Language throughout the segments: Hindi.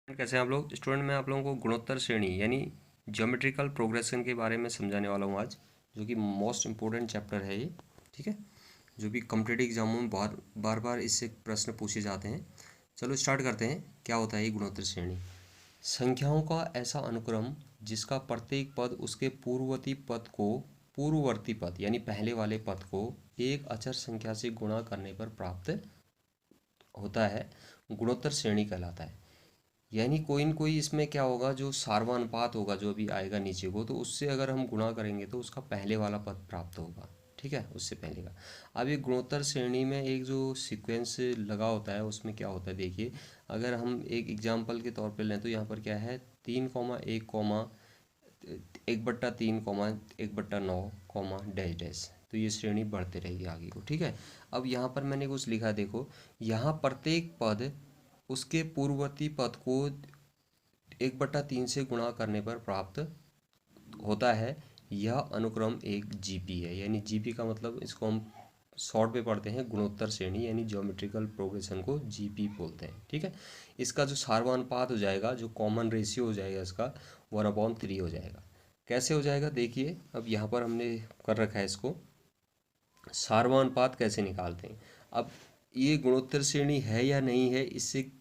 कैसे हैं आप लोग स्टूडेंट। मैं आप लोगों को गुणोत्तर श्रेणी यानी ज्योमेट्रिकल प्रोग्रेशन के बारे में समझाने वाला हूँ आज, जो कि मोस्ट इम्पोर्टेंट चैप्टर है ये। ठीक है, जो भी कॉम्पिटिटिव एग्जामों में बार बार इससे प्रश्न पूछे जाते हैं। चलो स्टार्ट करते हैं। क्या होता है ये गुणोत्तर श्रेणी? संख्याओं का ऐसा अनुक्रम जिसका प्रत्येक पद उसके पूर्ववर्ती पद यानी पहले वाले पद को एक अचर संख्या से गुणा करने पर प्राप्त होता है, गुणोत्तर श्रेणी कहलाता है। यानी कोई न कोई इसमें क्या होगा, जो सार्वनुपात होगा जो भी आएगा नीचे को, तो उससे अगर हम गुणा करेंगे तो उसका पहले वाला पद प्राप्त होगा। ठीक है, उससे पहले का। अब ये गुणोत्तर श्रेणी में एक जो सीक्वेंस लगा होता है उसमें क्या होता है, देखिए। अगर हम एक एग्जांपल के तौर पे लें तो यहाँ पर क्या है, 3,1,1/3, 1/9, डैश। तो ये श्रेणी बढ़ते रहेगी आगे को। ठीक है, अब यहाँ पर मैंने कुछ लिखा, देखो। यहाँ प्रत्येक पद उसके पूर्ववर्ती पद को 1/3 से गुणा करने पर प्राप्त होता है। यह अनुक्रम एक जीपी है। यानी जीपी का मतलब, इसको हम शॉर्ट पे पढ़ते हैं गुणोत्तर श्रेणी, यानी ज्योमेट्रिकल प्रोग्रेशन को जीपी बोलते हैं। ठीक है, इसका जो सार्वनुपात हो जाएगा, जो कॉमन रेशियो हो जाएगा इसका, 1/3 हो जाएगा। कैसे हो जाएगा, देखिए। अब यहाँ पर हमने कर रखा है इसको, सार्वनुपात कैसे निकालते हैं। अब ये गुणोत्तर श्रेणी है या नहीं है, इससे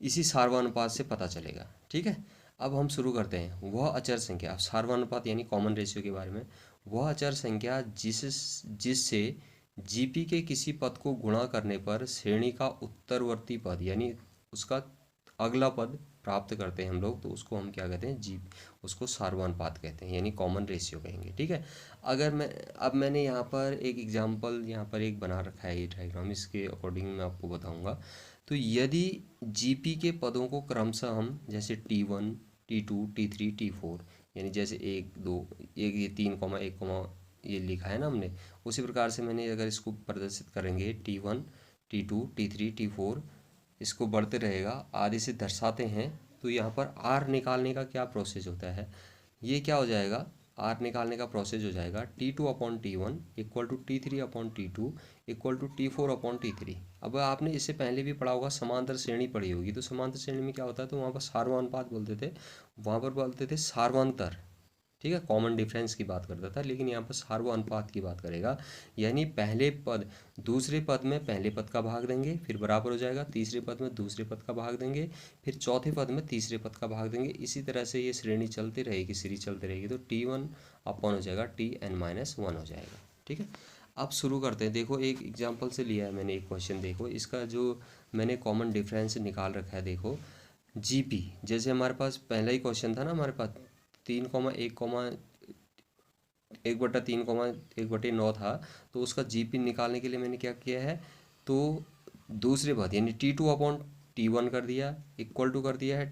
इसी सार्वनुपात से पता चलेगा। ठीक है, अब हम शुरू करते हैं। वह अचर संख्या, सार्वनुपात यानी कॉमन रेशियो के बारे में। वह अचर संख्या जिससे जीपी के किसी पद को गुणा करने पर श्रेणी का उत्तरवर्ती पद यानी उसका अगला पद प्राप्त करते हैं हम लोग, तो उसको हम क्या कहते हैं, जी, उसको सार्वनुपात कहते हैं, यानी कॉमन रेशियो कहेंगे। ठीक है, अब मैंने यहाँ पर एक एग्जांपल यहाँ पर एक बना रखा है, ये डायग्राम, इसके अकॉर्डिंग मैं आपको बताऊंगा। तो यदि जीपी के पदों को क्रमशः हम जैसे T1, T2, T3, T4, यानी जैसे 1 2 एक, ये 3, 1, ये लिखा है ना हमने, उसी प्रकार से मैंने अगर इसको प्रदर्शित करेंगे, T1, T2, T3, T4, इसको बढ़ते रहेगा, आदि से दर्शाते हैं। तो यहाँ पर आर निकालने का क्या प्रोसेस होता है, ये क्या हो जाएगा, आर निकालने का प्रोसेस हो जाएगा T2/T1 equal to T3/T2 equal to T4/T3। अब आपने इससे पहले भी पढ़ा होगा, समांतर श्रेणी पढ़ी होगी, तो समांतर श्रेणी में क्या होता है, तो वहाँ पर सार्वनुपात बोलते थे, वहाँ पर बोलते थे सार्वंतर। ठीक है, कॉमन डिफरेंस की बात करता था, लेकिन यहाँ पर सार्वनुपात की बात करेगा। यानी पहले पद दूसरे पद में पहले पद का भाग देंगे, फिर बराबर हो जाएगा, तीसरे पद में दूसरे पद का भाग देंगे, फिर चौथे पद में तीसरे पद का भाग देंगे। इसी तरह से ये श्रेणी चलती रहेगी, सीरीज चलती रहेगी। तो T1 हो जाएगा, Tn-1 हो जाएगा। ठीक है, अब शुरू करते हैं। देखो, एक एग्जाम्पल से लिया है मैंने एक क्वेश्चन। देखो, इसका जो मैंने कॉमन डिफरेंस निकाल रखा है, देखो। जीपी, जैसे हमारे पास पहला ही क्वेश्चन था ना, हमारे पास 3,1,1/3, 1/9 था। तो उसका जीपी निकालने के लिए मैंने क्या किया है, तो दूसरे पद यानी T2/T1 कर दिया, इक्वल टू कर दिया है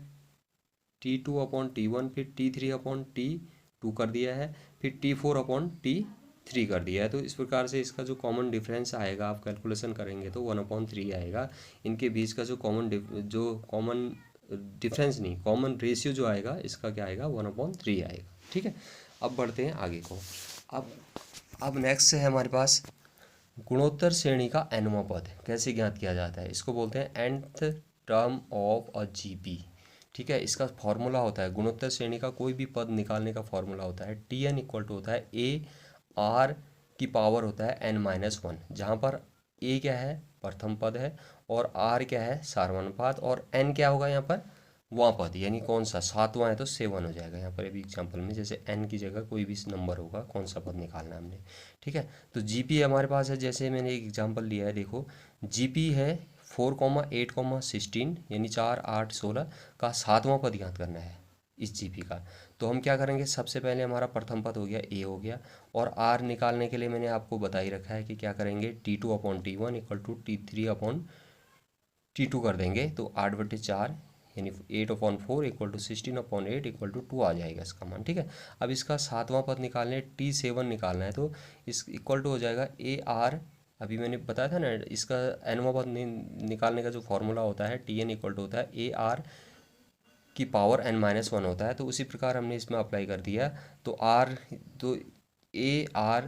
T2/T1, फिर T3/T2 कर दिया है, फिर T4/T3 कर दिया है। तो इस प्रकार से इसका जो कॉमन डिफरेंस आएगा, आप कैलकुलेशन करेंगे तो 1/3 आएगा। इनके बीच का जो कॉमन डिफरेंस नहीं, कॉमन रेशियो जो आएगा, इसका क्या आएगा, 1/3 आएगा। ठीक है, अब बढ़ते हैं आगे को। अब अब नेक्स्ट है हमारे पास गुणोत्तर श्रेणी का nवां पद कैसे ज्ञात किया जाता है। इसको बोलते हैं nth term of a GP. ठीक है, इसका फॉर्मूला होता है, गुणोत्तर श्रेणी का कोई भी पद निकालने का फॉर्मूला होता है, Tn इक्वल टू होता है AR की पावर होता है n-1, जहाँ पर A क्या है, प्रथम पद है, और R क्या है, सार्वनुपात, और n क्या होगा यहाँ पर, वां पद, यानी कौन सा, सातवां है तो 7 हो जाएगा। यहाँ पर अभी एग्जाम्पल में जैसे n की जगह कोई भी नंबर होगा, कौन सा पद निकालना है हमने। ठीक है, तो जीपी हमारे पास है, जैसे मैंने एक एग्जाम्पल लिया है, देखो। जीपी है 4,8,16 यानी 4, 8, 16 का सातवां पद ज्ञात करना है इस जीपी का। तो हम क्या करेंगे, सबसे पहले हमारा प्रथम पद हो गया ए हो गया, और आर निकालने के लिए मैंने आपको बता ही रखा है कि क्या करेंगे, T2/T1 इक्वल टू T3/T2 कर देंगे। तो 8/4 यानी 8/4 इक्वल टू 16/8 इक्वल टू 2 आ जाएगा इसका मान। ठीक है, अब इसका सातवां पद निकालने, T7 निकालना है, तो इस इक्वल टू हो जाएगा AR। अभी मैंने बताया था ना, इसका nवां पद निकालने का जो फॉर्मूला होता है, Tn इक्वल टू होता है AR की पावर n-1 होता है। तो उसी प्रकार हमने इसमें अप्लाई कर दिया। तो आर, तो AR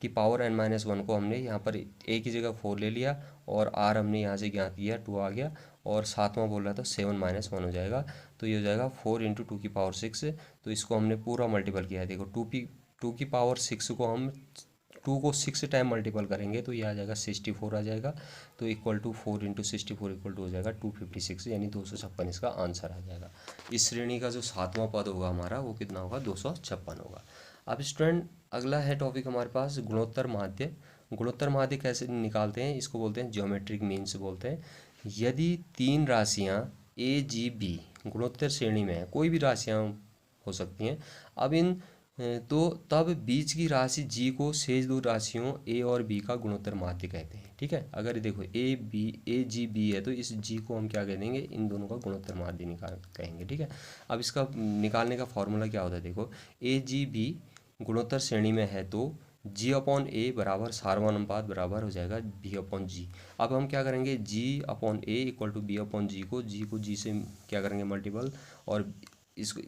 की पावर n-1 को हमने यहाँ पर a की जगह 4 ले लिया, और आर हमने यहाँ से ज्ञात किया 2 आ गया, और सातवां बोल रहा था 7 - 1 हो जाएगा, तो ये हो जाएगा 4 × 2⁶। तो इसको हमने पूरा मल्टीपल किया है, देखो 2⁶ को हम 2 को 6 टाइम मल्टीपल करेंगे तो ये आ जाएगा 64 आ जाएगा। तो इक्वल टू 4 × 64 इक्वल टू हो जाएगा 256, यानी 256 इसका आंसर आ जाएगा। इस श्रेणी का जो सातवां पद होगा हमारा वो कितना होगा, 256 होगा। अब स्टूडेंट अगला है टॉपिक हमारे पास गुणोत्तर माध्य। गुणोत्तर माध्य कैसे निकालते हैं, इसको बोलते हैं ज्योमेट्रिक मीन्स बोलते हैं। यदि 3 राशियाँ ए जी बी गुणोत्तर श्रेणी में है, कोई भी राशियाँ हो सकती हैं, अब इन तो तब बीच की राशि जी को शेष 2 राशियों ए और बी का गुणोत्तर माध्य कहते हैं। ठीक है, अगर देखो ए जी बी है तो इस जी को हम क्या कह देंगे, इन दोनों का गुणोत्तर माध्य निकाल कहेंगे। ठीक है, अब इसका निकालने का फॉर्मूला क्या होता है, देखो ए जी बी गुणोत्तर श्रेणी में है तो G/A बराबर सारवान अनुपात बराबर हो जाएगा B/G। अब हम क्या करेंगे, G/A इक्वल टू B/G को G से क्या करेंगे मल्टीपल, और इसको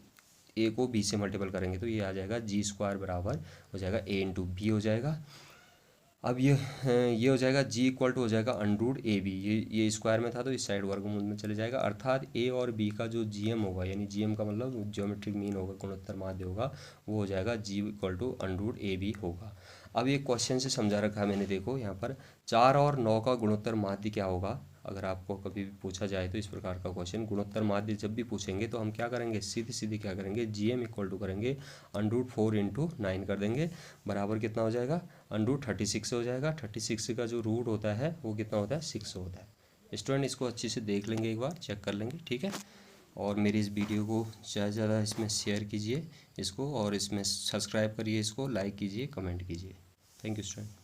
ए को बी से मल्टीपल करेंगे तो ये आ जाएगा G² बराबर हो जाएगा A × B हो जाएगा। अब ये हो जाएगा G इक्वल टू हो जाएगा √AB, ये स्क्वायर में था तो इस साइड वर्गमूल में चले जाएगा, अर्थात ए और बी का जो GM होगा, यानी GM का मतलब ज्योमेट्रिक मीन होगा, गुणोत्तर माध्य होगा, वो हो जाएगा G इक्वल टू √AB होगा। अब ये क्वेश्चन से समझा रखा है मैंने, देखो यहाँ पर 4 और 9 का गुणोत्तर माध्य क्या होगा, अगर आपको कभी भी पूछा जाए तो इस प्रकार का क्वेश्चन गुणोत्तर माध्य जब भी पूछेंगे तो हम क्या करेंगे, सीधे सीधे क्या करेंगे, GM इक्वल टू करेंगे √4 × 9 कर देंगे, बराबर कितना हो जाएगा, √36 हो जाएगा। 36 का जो रूट होता है वो कितना होता है, 6 होता है। स्टूडेंट इसको अच्छे से देख लेंगे, एक बार चेक कर लेंगे, ठीक है। और मेरी इस वीडियो को ज़्यादा से ज़्यादा इसमें शेयर कीजिए इसको, और इसमें सब्सक्राइब करिए, इसको लाइक कीजिए, कमेंट कीजिए। Thank you student.